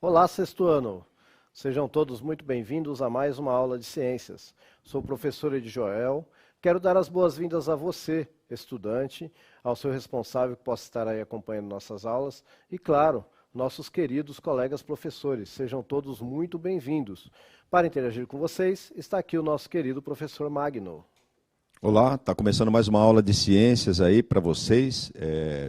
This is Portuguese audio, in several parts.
Olá, sexto ano! Sejam todos muito bem-vindos a mais uma aula de ciências. Sou o professor Edi Joel. Quero dar as boas-vindas a você, estudante, ao seu responsável que possa estar aí acompanhando nossas aulas e, claro, nossos queridos colegas professores. Sejam todos muito bem-vindos. Para interagir com vocês, está aqui o nosso querido professor Magno. Olá, está começando mais uma aula de ciências aí para vocês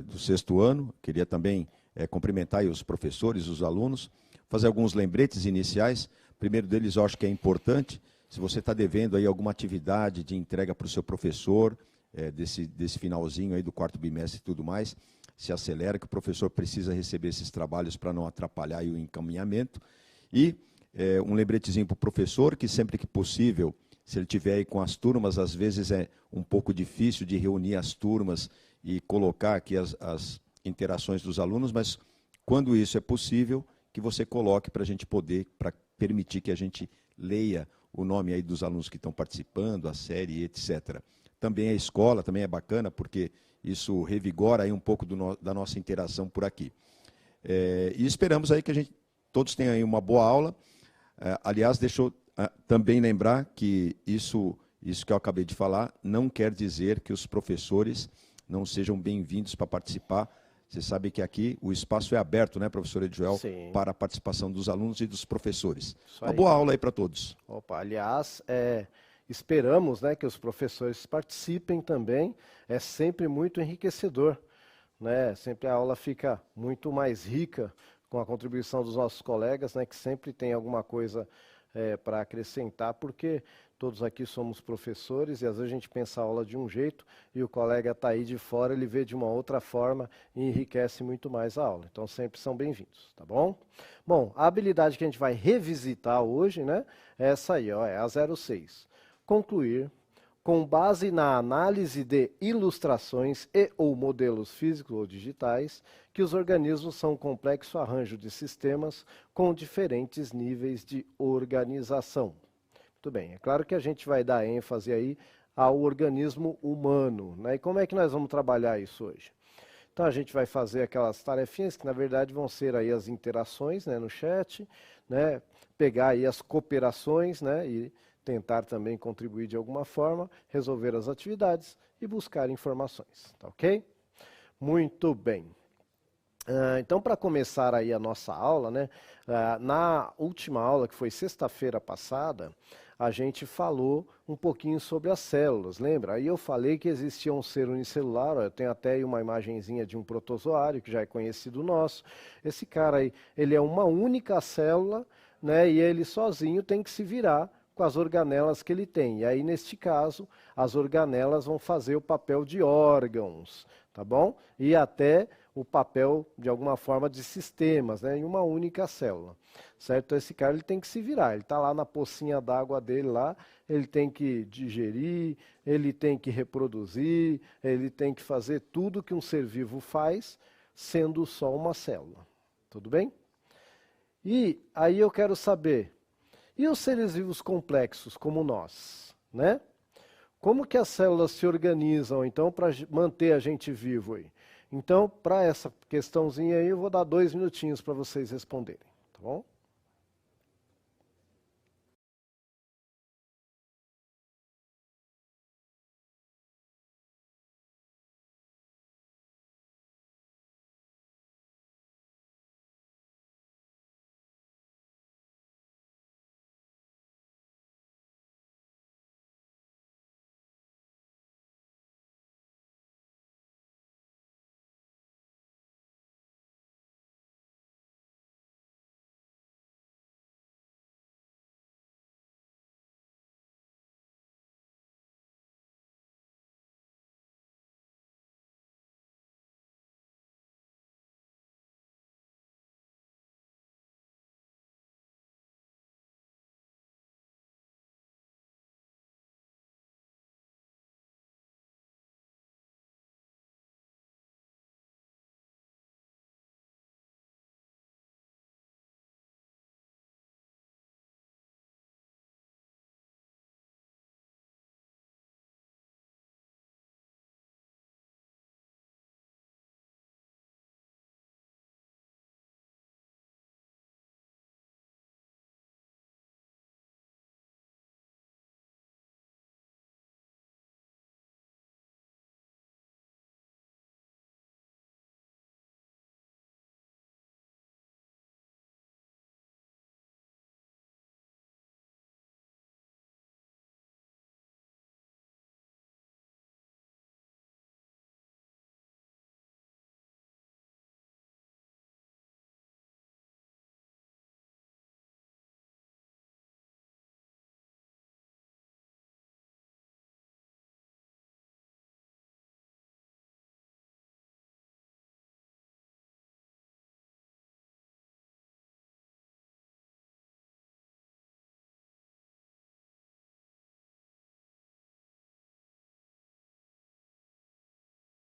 do sexto ano. Queria também cumprimentar aí os professores, os alunos, fazer alguns lembretes iniciais. Primeiro deles, eu acho que é importante, se você está devendo aí alguma atividade de entrega para o seu professor, desse finalzinho aí do quarto bimestre e tudo mais, se acelera, que o professor precisa receber esses trabalhos para não atrapalhar aí o encaminhamento. E um lembretezinho para o professor, que sempre que possível, se ele estiver aí com as turmas, às vezes é um pouco difícil de reunir as turmas e colocar aqui as interações dos alunos, mas quando isso é possível, que você coloque para a gente poder, para permitir que a gente leia o nome aí dos alunos que estão participando, a série, etc. Também a escola, também é bacana, porque isso revigora aí um pouco da nossa interação por aqui. E esperamos aí que a gente todos tenham aí uma boa aula. Aliás, deixa eu também lembrar que isso que eu acabei de falar não quer dizer que os professores não sejam bem-vindos para participar. Você sabe que aqui o espaço é aberto, né, professor Edjoel, Sim. para a participação dos alunos e dos professores. Isso Uma aí. boa aula aí para todos. Opa, aliás, esperamos, né, que os professores participem também. É sempre muito enriquecedor, né? Sempre a aula fica muito mais rica com a contribuição dos nossos colegas, né, que sempre tem alguma coisa para acrescentar, porque todos aqui somos professores e às vezes a gente pensa a aula de um jeito e o colega está aí de fora, ele vê de uma outra forma e enriquece muito mais a aula. Então sempre são bem-vindos, tá bom? Bom, a habilidade que a gente vai revisitar hoje, né, é essa aí, ó, é a 06. Concluir, com base na análise de ilustrações e ou modelos físicos ou digitais, que os organismos são um complexo arranjo de sistemas com diferentes níveis de organização. Muito bem, é claro que a gente vai dar ênfase aí ao organismo humano, né? E como é que nós vamos trabalhar isso hoje? Então a gente vai fazer aquelas tarefinhas que na verdade vão ser aí as interações, né, no chat, né, pegar aí as cooperações, né, e tentar também contribuir de alguma forma, resolver as atividades e buscar informações, tá ok? Muito bem. Então, para começar aí a nossa aula, né, na última aula, que foi sexta-feira passada, a gente falou um pouquinho sobre as células, lembra? Aí eu falei que existia um ser unicelular, ó, eu tenho até aí uma imagenzinha de um protozoário, que já é conhecido nosso. Esse cara aí, ele é uma única célula, né, e ele sozinho tem que se virar com as organelas que ele tem. E aí, neste caso, as organelas vão fazer o papel de órgãos, tá bom? E até o papel, de alguma forma, de sistemas, né, em uma única célula, certo? Então, esse cara ele tem que se virar, ele está lá na pocinha d'água dele lá, ele tem que digerir, ele tem que reproduzir, ele tem que fazer tudo que um ser vivo faz, sendo só uma célula, tudo bem? E aí eu quero saber, e os seres vivos complexos, como nós, né? Como que as células se organizam, então, para manter a gente vivo aí? Então, para essa questãozinha aí, eu vou dar 2 minutinhos para vocês responderem, tá bom?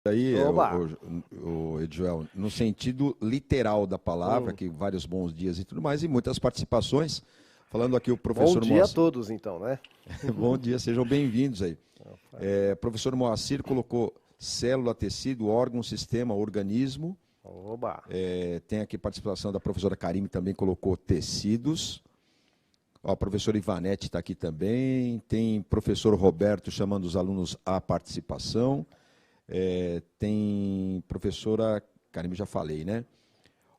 Aí, Oba! o Edjoel, no sentido literal da palavra, que vários bons dias e tudo mais, e muitas participações. Falando aqui o professor Bom dia a todos, então, né? Bom dia, sejam bem-vindos aí. Professor Moacir colocou célula, tecido, órgão, sistema, organismo. Oba! Tem aqui participação da professora Karime, também colocou tecidos. Ó, a professora Ivanete está aqui também. Tem professor Roberto chamando os alunos à participação. Tem professora Karime, já falei, né?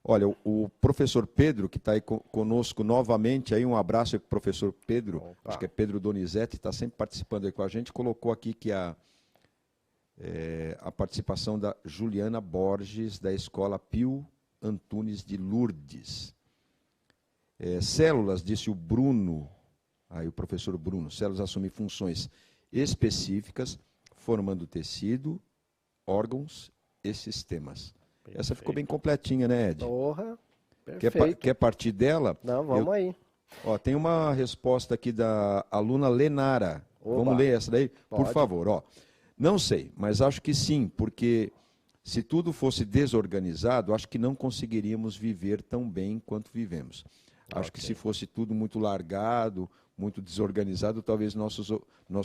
Olha, o professor Pedro, que está aí conosco novamente, aí um abraço aí para o professor Pedro, acho que é Pedro Donizete, está sempre participando aí com a gente, colocou aqui que a participação da Juliana Borges, da Escola Pio Antunes de Lourdes. Células, disse o Bruno, aí o professor Bruno, células assumem funções específicas, formando tecido, órgãos e sistemas. Perfeito. Essa ficou bem completinha, né, Ed? Porra, perfeito. Quer partir dela? Não, vamos aí. Ó, tem uma resposta aqui da aluna Lenara. Oba. Vamos ler essa daí? Pode. Por favor. Ó. Não sei, mas acho que sim, porque se tudo fosse desorganizado, acho que não conseguiríamos viver tão bem quanto vivemos. Acho que se fosse tudo muito largado, muito desorganizado, talvez nosso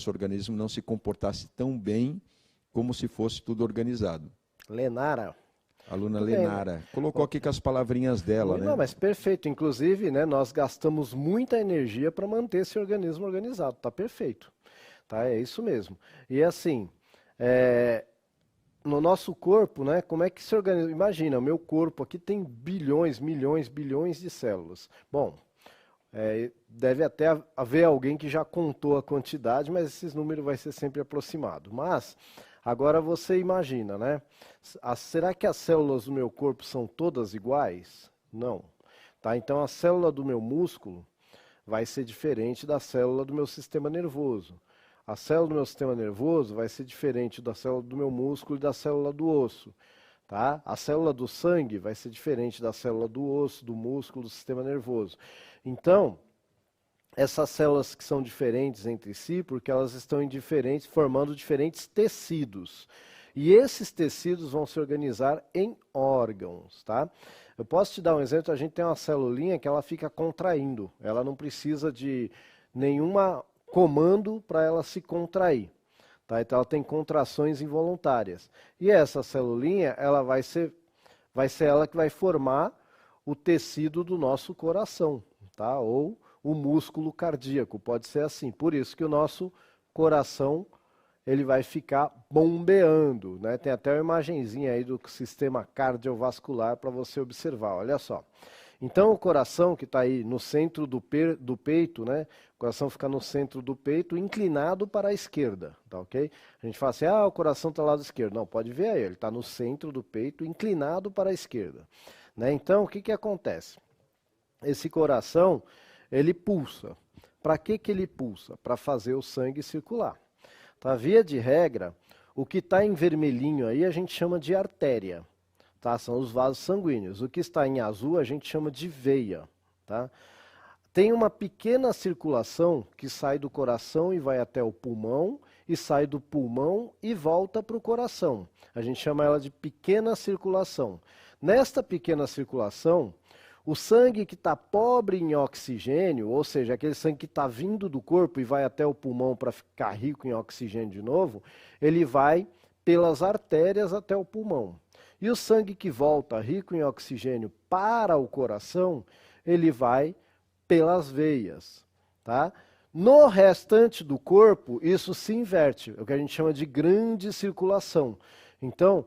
organismo não se comportasse tão bem como se fosse tudo organizado. Lenara. Aluna Lenara. Colocou aqui com as palavrinhas dela, né? Não, mas perfeito. Inclusive, né, nós gastamos muita energia para manter esse organismo organizado. Tá perfeito. Tá? É isso mesmo. E assim, no nosso corpo, né, como é que se organiza? Imagina, o meu corpo aqui tem bilhões, milhões, bilhões de células. Bom, deve até haver alguém que já contou a quantidade, mas esse número vai ser sempre aproximado. Mas agora você imagina, né? Será que as células do meu corpo são todas iguais? Não. Tá? Então a célula do meu músculo vai ser diferente da célula do meu sistema nervoso. A célula do meu sistema nervoso vai ser diferente da célula do meu músculo e da célula do osso. Tá? A célula do sangue vai ser diferente da célula do osso, do músculo, do sistema nervoso. Então, essas células que são diferentes entre si, porque elas estão formando diferentes tecidos. E esses tecidos vão se organizar em órgãos, tá? Eu posso te dar um exemplo, a gente tem uma celulinha que ela fica contraindo, ela não precisa de nenhum comando para ela se contrair, tá? Então ela tem contrações involuntárias. E essa celulinha, ela vai ser ela que vai formar o tecido do nosso coração, tá? Ou o músculo cardíaco, pode ser assim. Por isso que o nosso coração ele vai ficar bombeando, né? Tem até uma imagenzinha aí do sistema cardiovascular para você observar, olha só. Então o coração que está aí no centro do peito, né? O coração fica no centro do peito, inclinado para a esquerda, tá ok? A gente fala assim, o coração está do lado esquerdo. Não, pode ver aí, ele está no centro do peito, inclinado para a esquerda. Né? Então o que acontece? Esse coração, ele pulsa. Para que ele pulsa? Para fazer o sangue circular. Tá? Via de regra, o que está em vermelhinho aí a gente chama de artéria. Tá? São os vasos sanguíneos. O que está em azul a gente chama de veia. Tá? Tem uma pequena circulação que sai do coração e vai até o pulmão, e sai do pulmão e volta para o coração. A gente chama ela de pequena circulação. Nesta pequena circulação, o sangue que está pobre em oxigênio, ou seja, aquele sangue que está vindo do corpo e vai até o pulmão para ficar rico em oxigênio de novo, ele vai pelas artérias até o pulmão. E o sangue que volta rico em oxigênio para o coração, ele vai pelas veias. Tá? No restante do corpo, isso se inverte, é o que a gente chama de grande circulação. Então,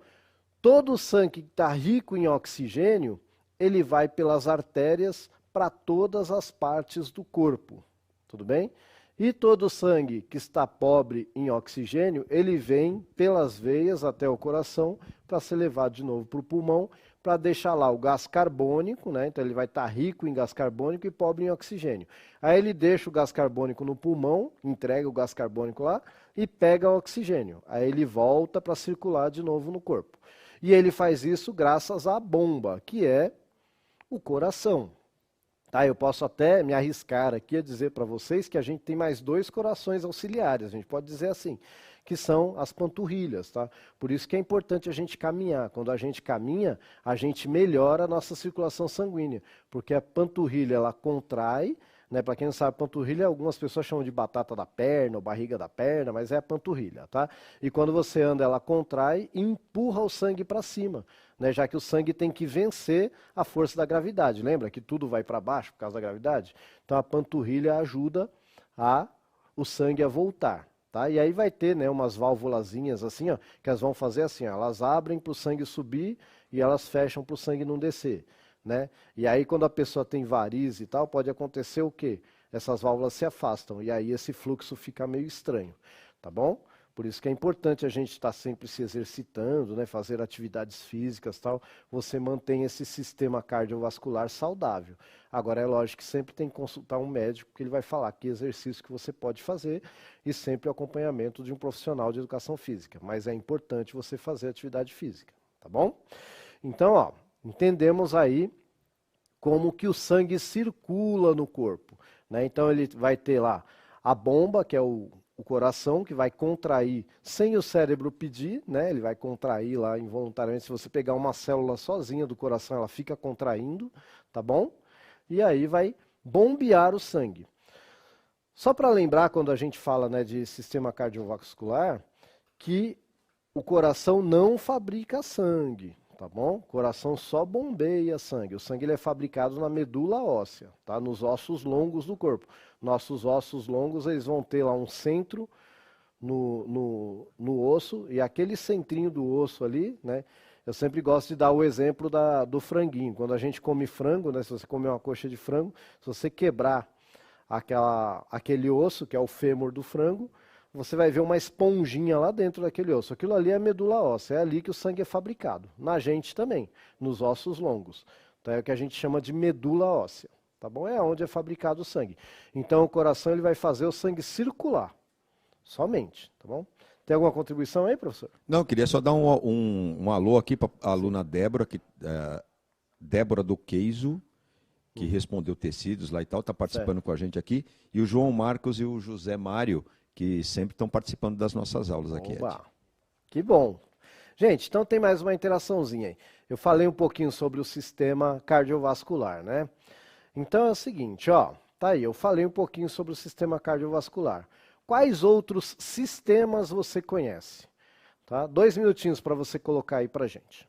todo o sangue que está rico em oxigênio, ele vai pelas artérias para todas as partes do corpo, tudo bem? E todo o sangue que está pobre em oxigênio, ele vem pelas veias até o coração para ser levado de novo para o pulmão, para deixar lá o gás carbônico, né? Então ele vai estar rico em gás carbônico e pobre em oxigênio. Aí ele deixa o gás carbônico no pulmão, entrega o gás carbônico lá e pega o oxigênio. Aí ele volta para circular de novo no corpo. E ele faz isso graças à bomba, que é o coração. Tá, eu posso até me arriscar aqui a dizer para vocês que a gente tem mais dois corações auxiliares, a gente pode dizer assim, que são as panturrilhas, tá? Por isso que é importante a gente caminhar. Quando a gente caminha, a gente melhora a nossa circulação sanguínea, porque a panturrilha ela contrai, né? Para quem não sabe, panturrilha, algumas pessoas chamam de batata da perna ou barriga da perna, mas é a panturrilha, tá? E quando você anda, ela contrai e empurra o sangue para cima, né, já que o sangue tem que vencer a força da gravidade. Lembra que tudo vai para baixo por causa da gravidade? Então a panturrilha ajuda o sangue a voltar. Tá? E aí vai ter, né, umas válvulazinhas assim, ó, que elas vão fazer assim, ó, elas abrem para o sangue subir e elas fecham para o sangue não descer. Né? E aí quando a pessoa tem varize e tal, pode acontecer o quê? Essas válvulas se afastam e aí esse fluxo fica meio estranho. Tá bom? Por isso que é importante a gente estar sempre se exercitando, né, fazer atividades físicas, tal. Você mantém esse sistema cardiovascular saudável. Agora é lógico que sempre tem que consultar um médico, porque ele vai falar que exercício que você pode fazer e sempre o acompanhamento de um profissional de educação física. Mas é importante você fazer atividade física, tá bom? Então, ó, entendemos aí como que o sangue circula no corpo, né? Então ele vai ter lá a bomba, que é o coração, que vai contrair sem o cérebro pedir, né? Ele vai contrair lá involuntariamente. Se você pegar uma célula sozinha do coração, ela fica contraindo, tá bom? E aí vai bombear o sangue. Só para lembrar, quando a gente fala, né, de sistema cardiovascular, que o coração não fabrica sangue, tá bom? O coração só bombeia sangue. O sangue ele é fabricado na medula óssea, tá? Nos ossos longos do corpo. Nossos ossos longos eles vão ter lá um centro no osso, e aquele centrinho do osso ali, né? Eu sempre gosto de dar o exemplo do franguinho. Quando a gente come frango, né? Se você comer uma coxa de frango, se você quebrar aquele osso, que é o fêmur do frango, você vai ver uma esponjinha lá dentro daquele osso. Aquilo ali é a medula óssea, é ali que o sangue é fabricado. Na gente também, nos ossos longos. Então é o que a gente chama de medula óssea, tá bom? É onde é fabricado o sangue. Então o coração ele vai fazer o sangue circular, somente, tá bom? Tem alguma contribuição aí, professor? Não, eu queria só dar um alô aqui para a aluna Débora, Débora do Queijo, que respondeu tecidos lá e tal, está participando Certo. com a gente aqui, e o João Marcos e o José Mário, que sempre estão participando das nossas aulas aqui, Ed. Oba, que bom. Gente, então tem mais uma interaçãozinha aí. Eu falei um pouquinho sobre o sistema cardiovascular, né? Então é o seguinte, ó, tá aí, eu falei um pouquinho sobre o sistema cardiovascular. Quais outros sistemas você conhece? Tá? 2 minutinhos para você colocar aí pra gente.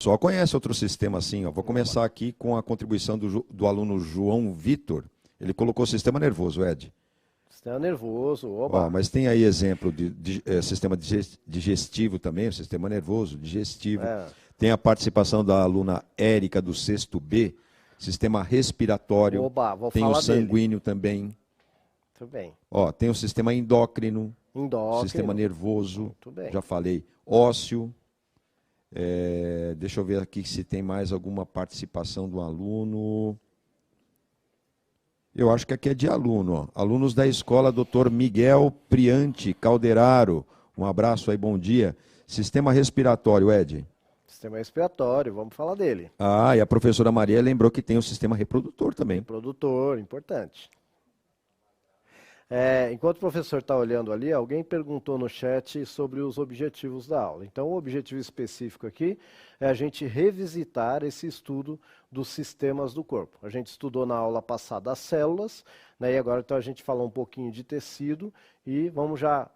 Só conhece outro sistema assim, ó. Vou começar aqui com a contribuição do aluno João Vitor. Ele colocou sistema nervoso, Ed. Sistema nervoso, Ó, oba. mas tem aí exemplo de sistema digestivo também, sistema nervoso, digestivo. Tem a participação da aluna Érica do 6º B, sistema respiratório. Oba, vou tem falar o sanguíneo também. Muito bem. Ó, tem o sistema endócrino, sistema Endócrino. nervoso, Muito bem. já falei, ósseo. Deixa eu ver aqui se tem mais alguma participação do aluno. Eu acho que aqui é de aluno. Ó. Alunos da escola Dr. Miguel Priante Calderaro. Um abraço aí, bom dia. Sistema respiratório, Ed. Sistema respiratório, vamos falar dele. Ah, e a professora Maria lembrou que tem o sistema reprodutor também. Reprodutor, importante. Enquanto o professor está olhando ali, alguém perguntou no chat sobre os objetivos da aula. Então, o objetivo específico aqui é a gente revisitar esse estudo dos sistemas do corpo. A gente estudou na aula passada as células, né, e agora então a gente falou um pouquinho de tecido e vamos já...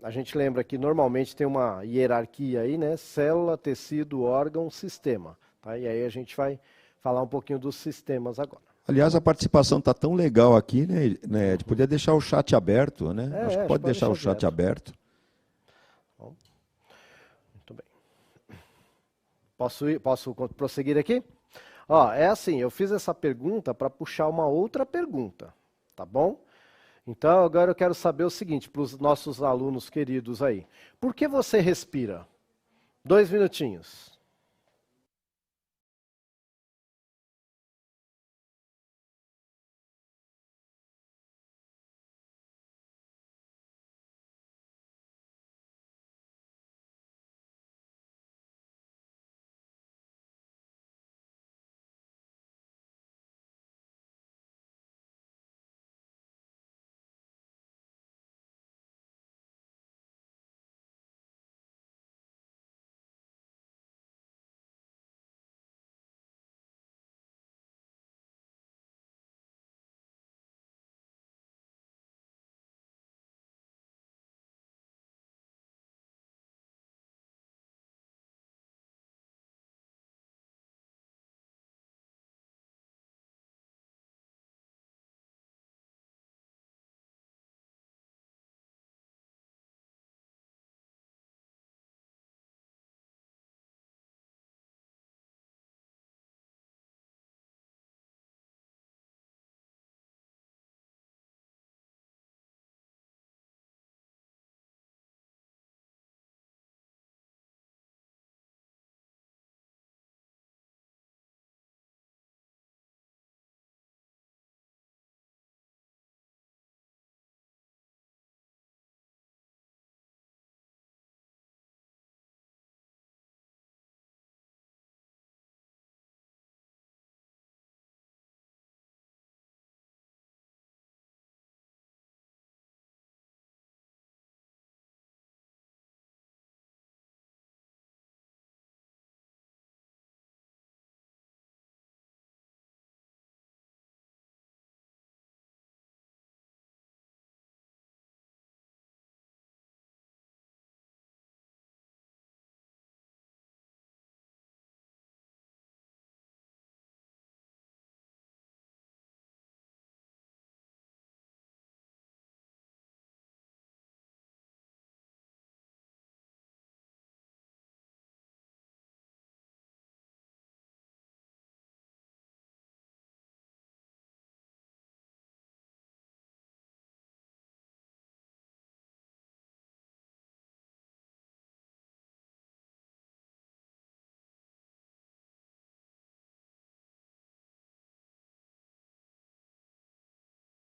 a gente lembra que normalmente tem uma hierarquia aí, né? Célula, tecido, órgão, sistema. Tá? E aí a gente vai falar um pouquinho dos sistemas agora. Aliás, a participação está tão legal aqui, né, Ed? Podia deixar o chat aberto, né? Acho que pode deixar o chat aberto. Bom, muito bem. Posso prosseguir aqui? Ó, é assim, eu fiz essa pergunta para puxar uma outra pergunta, tá bom? Então, agora eu quero saber o seguinte, para os nossos alunos queridos aí. Por que você respira? 2 minutinhos.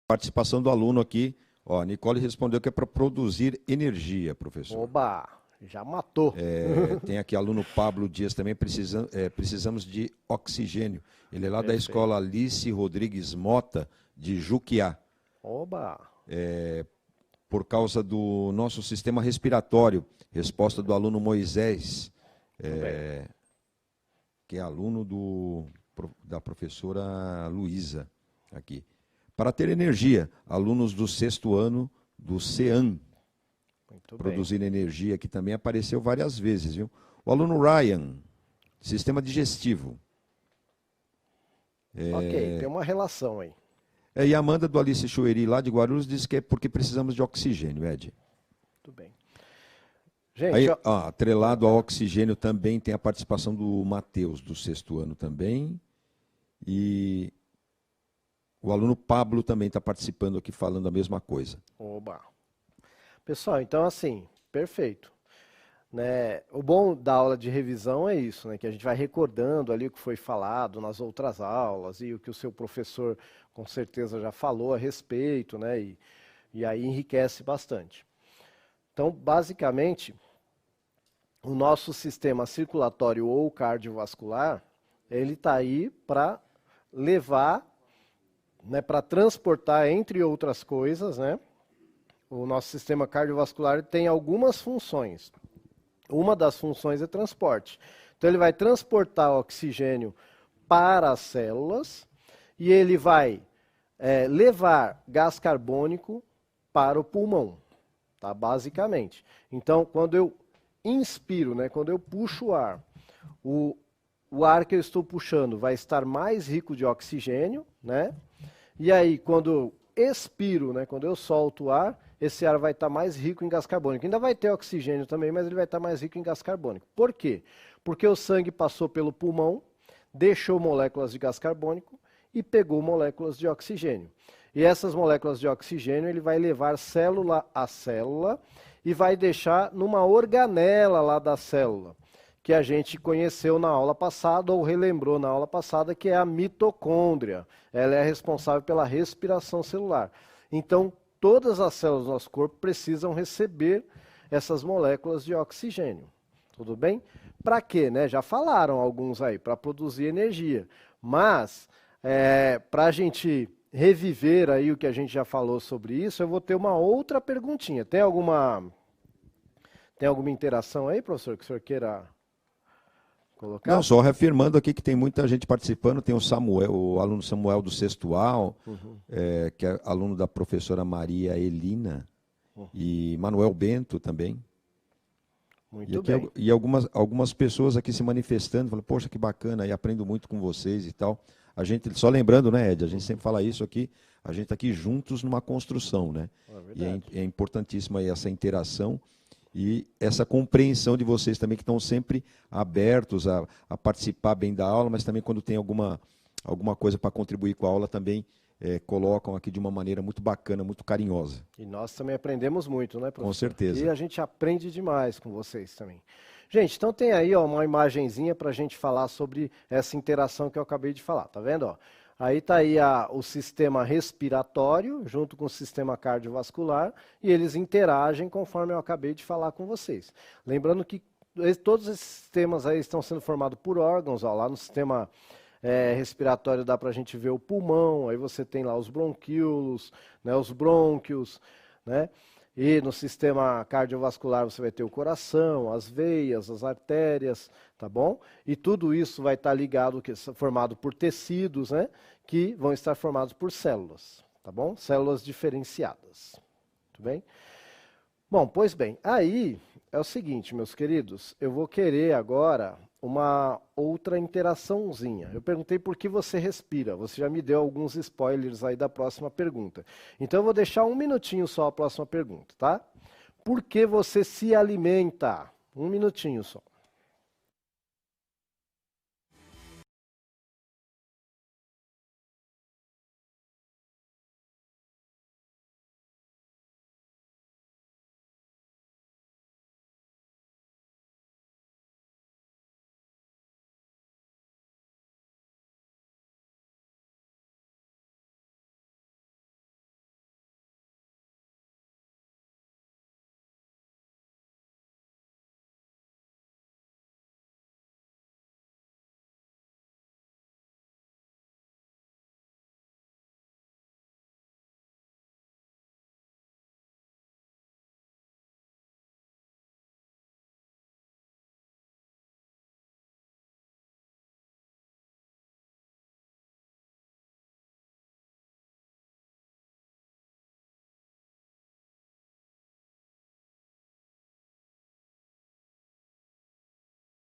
Participação do aluno aqui. Ó, a Nicole respondeu que é para produzir energia, professor. Oba, já matou. Tem aqui aluno Pablo Dias também, precisamos de oxigênio. Ele é lá da escola Alice Rodrigues Mota, de Juquiá. Oba. Por causa do nosso sistema respiratório. Resposta do aluno Moisés, que é aluno da professora Luísa aqui. Para ter energia, alunos do 6º ano do CEAM. Produzir energia, que também apareceu várias vezes, viu? O aluno Ryan. Sistema digestivo. Ok, tem uma relação aí. E a Amanda do Alice Chueri, lá de Guarulhos, disse que é porque precisamos de oxigênio, Ed. Tudo bem. Gente, Aí, atrelado ao oxigênio também tem a participação do Matheus, do 6º ano também. E o aluno Pablo também está participando aqui, falando a mesma coisa. oba. Pessoal, então assim, perfeito. Né? O bom da aula de revisão é isso, né? Que a gente vai recordando ali o que foi falado nas outras aulas e o que o seu professor com certeza já falou a respeito, né? E aí enriquece bastante. Então, basicamente, o nosso sistema circulatório ou cardiovascular, ele está aí para levar, né, para transportar, entre outras coisas, né? O nosso sistema cardiovascular tem algumas funções. Uma das funções é transporte. Então ele vai transportar oxigênio para as células e ele vai levar gás carbônico para o pulmão, tá? Basicamente. Então, quando eu inspiro, né, quando eu puxo o ar que eu estou puxando vai estar mais rico de oxigênio, né? E aí, quando eu expiro, né, quando eu solto o ar, esse ar vai estar mais rico em gás carbônico. Ainda vai ter oxigênio também, mas ele vai estar mais rico em gás carbônico. Por quê? Porque o sangue passou pelo pulmão, deixou moléculas de gás carbônico e pegou moléculas de oxigênio. E essas moléculas de oxigênio ele vai levar célula a célula e vai deixar numa organela lá da célula, que a gente conheceu na aula passada ou relembrou na aula passada, que é a mitocôndria. Ela é responsável pela respiração celular. Então, todas as células do nosso corpo precisam receber essas moléculas de oxigênio. Tudo bem? Para quê? Né? Já falaram alguns aí, para produzir energia. Mas, para a gente reviver aí o que a gente já falou sobre isso, eu vou ter uma outra perguntinha. Tem alguma interação aí, professor, que o senhor queira colocar? Não, só reafirmando aqui que tem muita gente participando, tem o Samuel, o aluno Samuel do 6º A, que é aluno da professora Maria Elina, e Manuel Bento também. Muito bem. E algumas pessoas aqui se manifestando, falando, poxa, que bacana, e aprendo muito com vocês e tal. A gente, só lembrando, né, Ed, a gente sempre fala isso aqui, a gente está aqui juntos numa construção, né? É importantíssima aí essa interação e essa compreensão de vocês também, que estão sempre abertos a participar bem da aula, mas também quando tem alguma coisa para contribuir com a aula também colocam aqui de uma maneira muito bacana, muito carinhosa. E nós também aprendemos muito, né, professor? Com certeza. E a gente aprende demais com vocês também. Gente, então tem aí uma imagenzinha para a gente falar sobre essa interação que eu acabei de falar, tá vendo? Ó? Aí está aí o sistema respiratório junto com o sistema cardiovascular e eles interagem conforme eu acabei de falar com vocês. Lembrando que todos esses sistemas aí estão sendo formados por órgãos, ó, lá no sistema respiratório dá para a gente ver o pulmão, aí você tem lá os bronquíolos, né, os brônquios, né? E no sistema cardiovascular você vai ter o coração, as veias, as artérias, tá bom? E tudo isso vai estar ligado, formado por tecidos, né? Que vão estar formados por células, tá bom? Células diferenciadas, tudo bem? Bom, pois bem, aí é o seguinte, meus queridos, eu vou querer agora uma outra interaçãozinha. Eu perguntei por que você respira, você já me deu alguns spoilers aí da próxima pergunta. Então eu vou deixar um minutinho só a próxima pergunta, tá? Por que você se alimenta? Um minutinho só.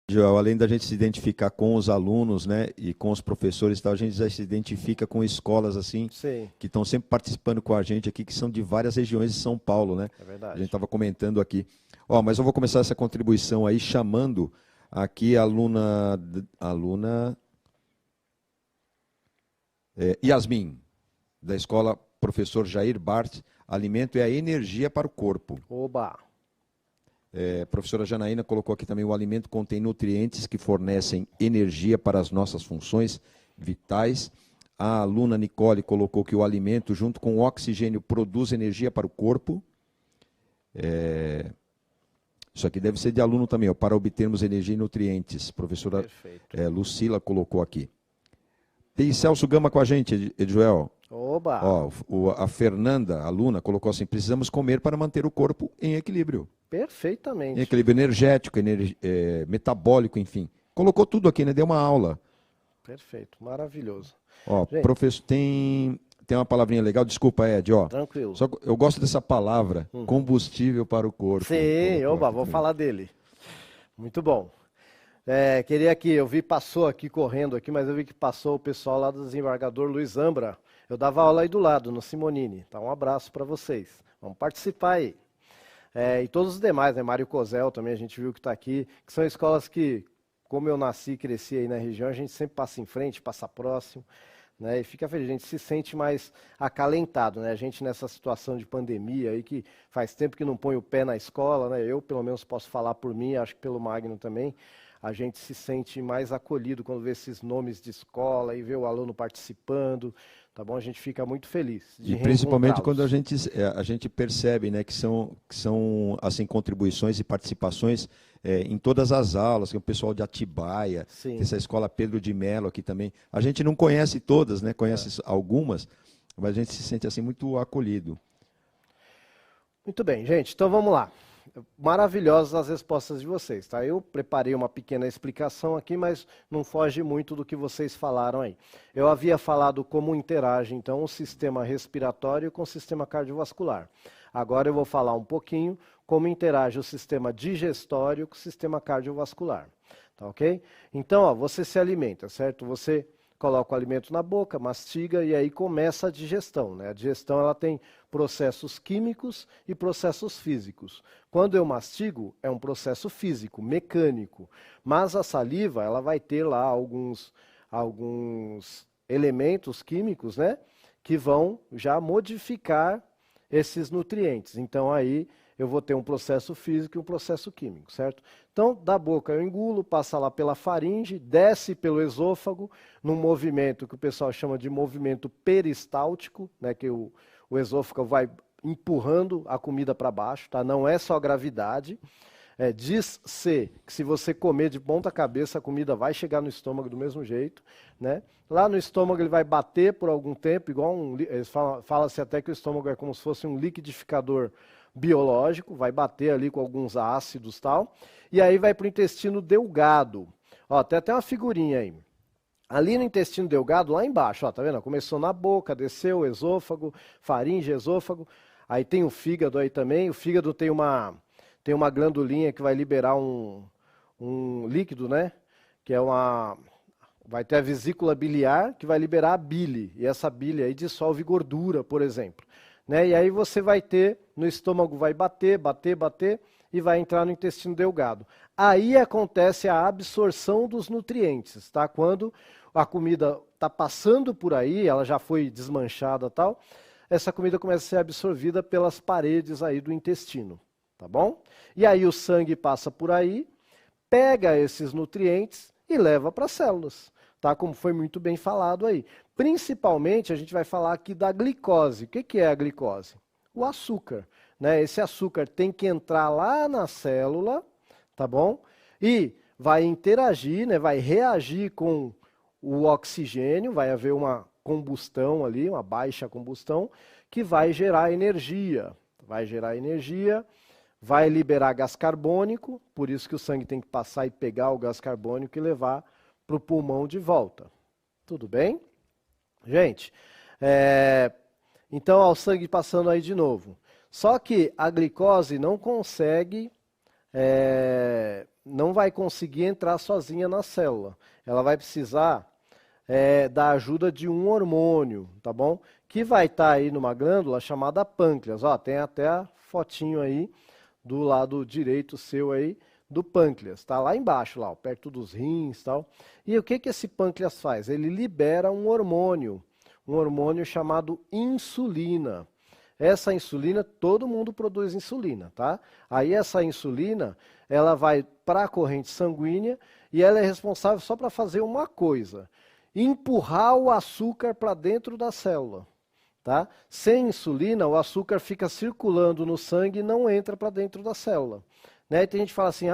Joel, além da gente se identificar com os alunos, né, e com os professores e tal, a gente já se identifica com escolas assim, Sim, que estão sempre participando com a gente aqui, que são de várias regiões de São Paulo, né? é A verdade. gente estava comentando aqui. Ó, mas eu vou começar essa contribuição aí chamando aqui a aluna Yasmin, da escola Professor Jair Bart. Alimento é a energia para o corpo. Oba! A professora Janaína colocou aqui também: o alimento contém nutrientes que fornecem energia para as nossas funções vitais. A aluna Nicole colocou que o alimento, junto com o oxigênio, produz energia para o corpo. Isso aqui deve ser de aluno também, ó, para obtermos energia e nutrientes. Professora Perfeito. Lucila colocou aqui. Tem Celso Gama com a gente, Edjoel. Oba! Ó, a Fernanda, aluna, colocou assim: precisamos comer para manter o corpo em equilíbrio. Em Perfeitamente. equilíbrio energético, metabólico, enfim. Colocou tudo aqui, né? Deu uma aula. Perfeito, maravilhoso. Ó, Gente, professor, tem uma palavrinha legal, desculpa, Ed, ó. tranquilo. Só que eu gosto dessa palavra, combustível para o corpo. Sim, Colocou oba, aqui vou também. falar dele. Muito bom. Queria aqui, eu vi, passou aqui correndo aqui, mas eu vi que passou o pessoal lá do desembargador Luiz Ambra. Eu dava aula aí do lado, no Simonini. Tá, um abraço para vocês. Vamos participar aí. E todos os demais, né? Mário Cosel também, a gente viu que está aqui, que são escolas que, como eu nasci e cresci aí na região, a gente sempre passa em frente, passa próximo, né? E fica feliz, a gente se sente mais acalentado, né? A gente nessa situação de pandemia aí, que faz tempo que não põe o pé na escola, né? Eu, pelo menos, posso falar por mim, acho que pelo Magno também, a gente se sente mais acolhido quando vê esses nomes de escola e vê o aluno participando, tá bom? A gente fica muito feliz de E principalmente quando a reencontrá-los. gente percebe, né, que são assim, contribuições e participações em todas as aulas, que o pessoal de Atibaia, Sim. essa escola Pedro de Mello aqui também. A gente não conhece todas, né, conhece algumas, mas a gente se sente assim muito acolhido. Muito bem, gente, então vamos lá. Maravilhosas as respostas de vocês, tá? Eu preparei uma pequena explicação aqui, mas não foge muito do que vocês falaram aí. Eu havia falado como interage, então, o sistema respiratório com o sistema cardiovascular. Agora eu vou falar um pouquinho como interage o sistema digestório com o sistema cardiovascular, tá ok? Então, ó, você se alimenta, certo? Você coloca o alimento na boca, mastiga e aí começa a digestão, né? A digestão ela tem processos químicos e processos físicos. Quando eu mastigo, é um processo físico, mecânico, mas a saliva ela vai ter lá alguns elementos químicos, né, que vão já modificar esses nutrientes. Então aí eu vou ter um processo físico e um processo químico, certo? Então, da boca eu engulo, passa lá pela faringe, desce pelo esôfago, num movimento que o pessoal chama de movimento peristáltico, né, que o esôfago vai empurrando a comida para baixo, tá? Não é só gravidade. Diz-se que se você comer de ponta cabeça, a comida vai chegar no estômago do mesmo jeito, né? Lá no estômago ele vai bater por algum tempo, igual fala-se até que o estômago é como se fosse um liquidificador biológico, vai bater ali com alguns ácidos e tal, e aí vai para o intestino delgado. Ó, tem até uma figurinha aí. Ali no intestino delgado, lá embaixo, ó, tá vendo? Começou na boca, desceu o esôfago, faringe, esôfago, aí tem o fígado aí também, o fígado tem uma glandulinha que vai liberar um líquido, né? Que é vai ter a vesícula biliar que vai liberar a bile, e essa bile aí dissolve gordura, por exemplo. Né? E aí você vai ter, no estômago vai bater, bater, bater, e vai entrar no intestino delgado. Aí acontece a absorção dos nutrientes, tá? Quando a comida está passando por aí, ela já foi desmanchada e tal, essa comida começa a ser absorvida pelas paredes aí do intestino, tá bom? E aí o sangue passa por aí, pega esses nutrientes e leva para as células, tá? Como foi muito bem falado aí. Principalmente a gente vai falar aqui da glicose. O que é a glicose? O açúcar, né? Esse açúcar tem que entrar lá na célula, tá bom? E vai interagir, né? Vai reagir com o oxigênio, vai haver uma combustão ali, uma baixa combustão, que vai gerar energia. Vai gerar energia, vai liberar gás carbônico, por isso que o sangue tem que passar e pegar o gás carbônico e levar para o pulmão de volta. Tudo bem? Gente, então ó, o sangue passando aí de novo. Só que a glicose não consegue não vai conseguir entrar sozinha na célula. Ela vai precisar da ajuda de um hormônio, tá bom? Que vai estar aí numa glândula chamada pâncreas. Ó, tem até a fotinho aí do lado direito seu aí do pâncreas. Tá lá embaixo, lá, ó, perto dos rins e tal. E o que que esse pâncreas faz? Ele libera um hormônio chamado insulina. Essa insulina, todo mundo produz insulina, tá? Aí essa insulina, ela vai para a corrente sanguínea e ela é responsável só para fazer uma coisa: empurrar o açúcar para dentro da célula, tá? Sem insulina, o açúcar fica circulando no sangue e não entra para dentro da célula. Né? E tem gente que fala assim,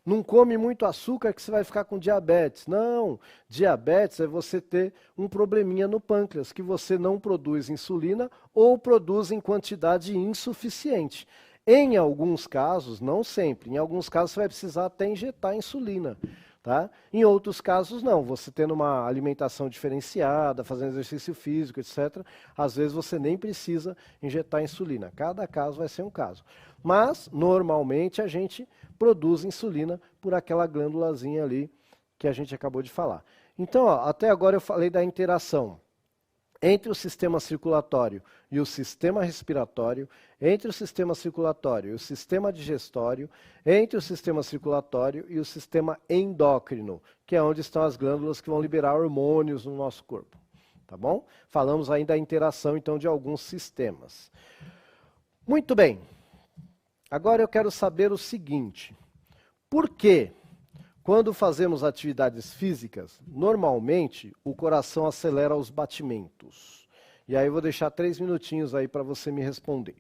não come muito açúcar que você vai ficar com diabetes. Não, diabetes é você ter um probleminha no pâncreas, que você não produz insulina ou produz em quantidade insuficiente. Em alguns casos, não sempre, em alguns casos você vai precisar até injetar insulina. Tá? Em outros casos, não. Você tendo uma alimentação diferenciada, fazendo exercício físico, etc., às vezes você nem precisa injetar insulina. Cada caso vai ser um caso. Mas, normalmente, a gente produz insulina por aquela glândulazinha ali que a gente acabou de falar. Então, ó, até agora eu falei da interação entre o sistema circulatório e o sistema respiratório, entre o sistema circulatório e o sistema digestório, entre o sistema circulatório e o sistema endócrino, que é onde estão as glândulas que vão liberar hormônios no nosso corpo. Tá bom? Falamos ainda da interação, então, de alguns sistemas. Muito bem. Agora eu quero saber o seguinte: por que, quando fazemos atividades físicas, normalmente o coração acelera os batimentos? E aí eu vou deixar 3 minutinhos aí para você me responder.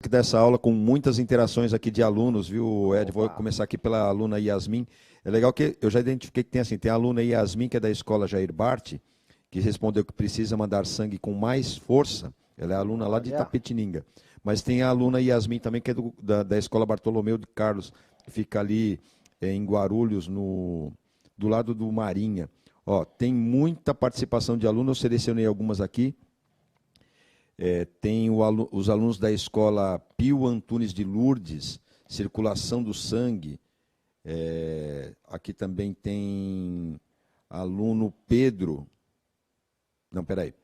que dar essa aula com muitas interações aqui de alunos, viu, Ed? Vou começar aqui pela aluna Yasmin. É legal que eu já identifiquei que tem assim, tem a aluna Yasmin, que é da escola Jair Bart, que respondeu que precisa mandar sangue com mais força. Ela é aluna lá de Itapetininga. Mas tem a aluna Yasmin também, que é da escola Bartolomeu de Carlos, que fica ali em Guarulhos, do lado do Marinha. Ó, tem muita participação de alunos, eu selecionei algumas aqui. Tem os alunos da escola Pio Antunes de Lourdes, circulação do sangue. Aqui também tem aluno Pedro. Não, peraí.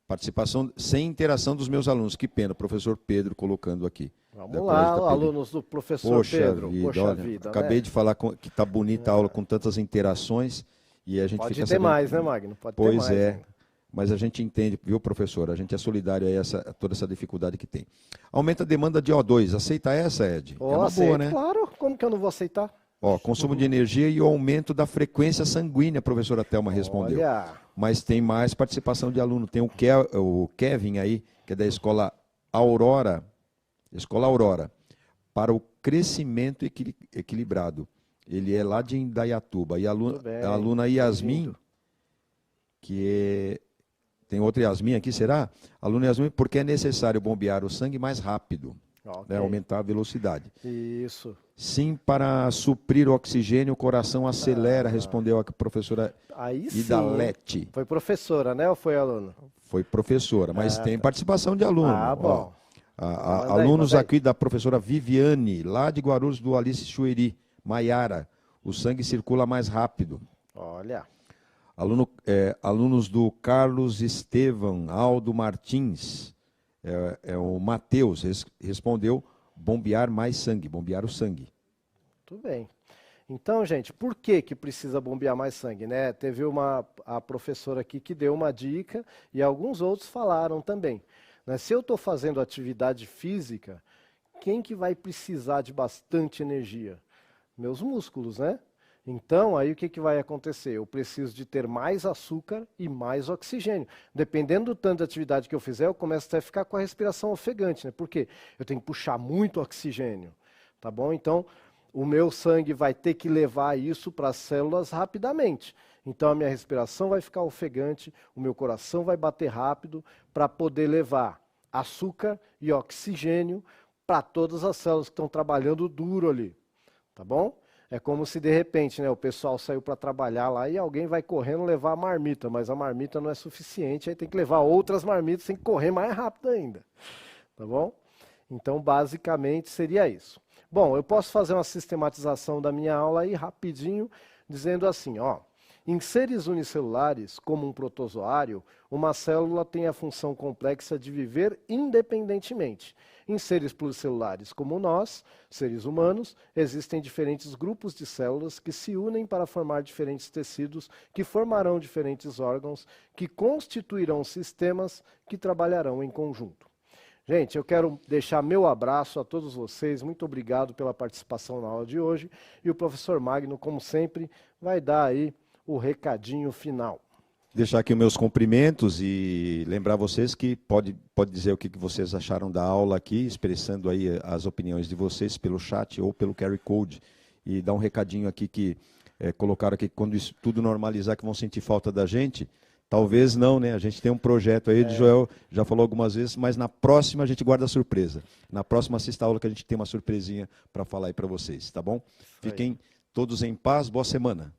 Participação sem interação dos meus alunos. Que pena, professor Pedro colocando aqui. Vamos lá, alunos do professor Pedro. Poxa vida, acabei de falar que está bonita a aula com tantas interações. E a gente pode fica ter mais, né, Magno? Pode ter pois mais é. ainda. Mas a gente entende, viu, professor? A gente é solidário a toda essa dificuldade que tem. Aumenta a demanda de O2. Aceita essa, Ed? É uma boa, né? Claro, como que eu não vou aceitar? Ó, consumo de energia e o aumento da frequência sanguínea, a professora Thelma respondeu. Olha. Mas tem mais participação de aluno. Tem o Kevin aí, que é da escola Aurora, para o crescimento equilibrado. Ele é lá de Indaiatuba. E a aluna Yasmin, que é... Tem outra Yasmin aqui, será? Aluna Yasmin, porque é necessário bombear o sangue mais rápido, né, aumentar a velocidade. Isso. Sim, para suprir o oxigênio, o coração acelera, respondeu a professora Idalete. Foi professora, né, ou foi aluna? Foi professora, mas tem participação de aluno. Bom. Alunos aqui da professora Viviane, lá de Guarulhos do Alice Chueri, Maiara, o sangue circula mais rápido. Olha. Alunos do Carlos Estevam Aldo Martins, o Matheus, respondeu bombear mais sangue, bombear o sangue. Muito bem. Então, gente, por que precisa bombear mais sangue, né? Teve a professora aqui que deu uma dica e alguns outros falaram também. Né? Se eu estou fazendo atividade física, quem que vai precisar de bastante energia? Meus músculos, né? Então, aí o que vai acontecer? Eu preciso de ter mais açúcar e mais oxigênio. Dependendo do tanto de atividade que eu fizer, eu começo até a ficar com a respiração ofegante, né? Por quê? Eu tenho que puxar muito oxigênio, tá bom? Então, o meu sangue vai ter que levar isso para as células rapidamente. Então, a minha respiração vai ficar ofegante, o meu coração vai bater rápido para poder levar açúcar e oxigênio para todas as células que estão trabalhando duro ali, tá bom? É como se de repente, né, o pessoal saiu para trabalhar lá e alguém vai correndo levar a marmita, mas a marmita não é suficiente, aí tem que levar outras marmitas, tem que correr mais rápido ainda, tá bom? Então, basicamente, seria isso. Bom, eu posso fazer uma sistematização da minha aula aí rapidinho, dizendo assim, ó, em seres unicelulares, como um protozoário, uma célula tem a função complexa de viver independentemente. Em seres pluricelulares como nós, seres humanos, existem diferentes grupos de células que se unem para formar diferentes tecidos, que formarão diferentes órgãos, que constituirão sistemas que trabalharão em conjunto. Gente, eu quero deixar meu abraço a todos vocês, muito obrigado pela participação na aula de hoje, e o professor Magno, como sempre, vai dar aí o recadinho final. Deixar aqui os meus cumprimentos e lembrar vocês que pode dizer o que vocês acharam da aula aqui, expressando aí as opiniões de vocês pelo chat ou pelo QR Code. E dar um recadinho aqui que colocaram aqui que quando isso tudo normalizar que vão sentir falta da gente. Talvez não, né? A gente tem um projeto aí, o Joel já falou algumas vezes, mas na próxima a gente guarda a surpresa. Na próxima assista a aula que a gente tem uma surpresinha para falar aí para vocês, tá bom? Fiquem todos em paz, boa semana.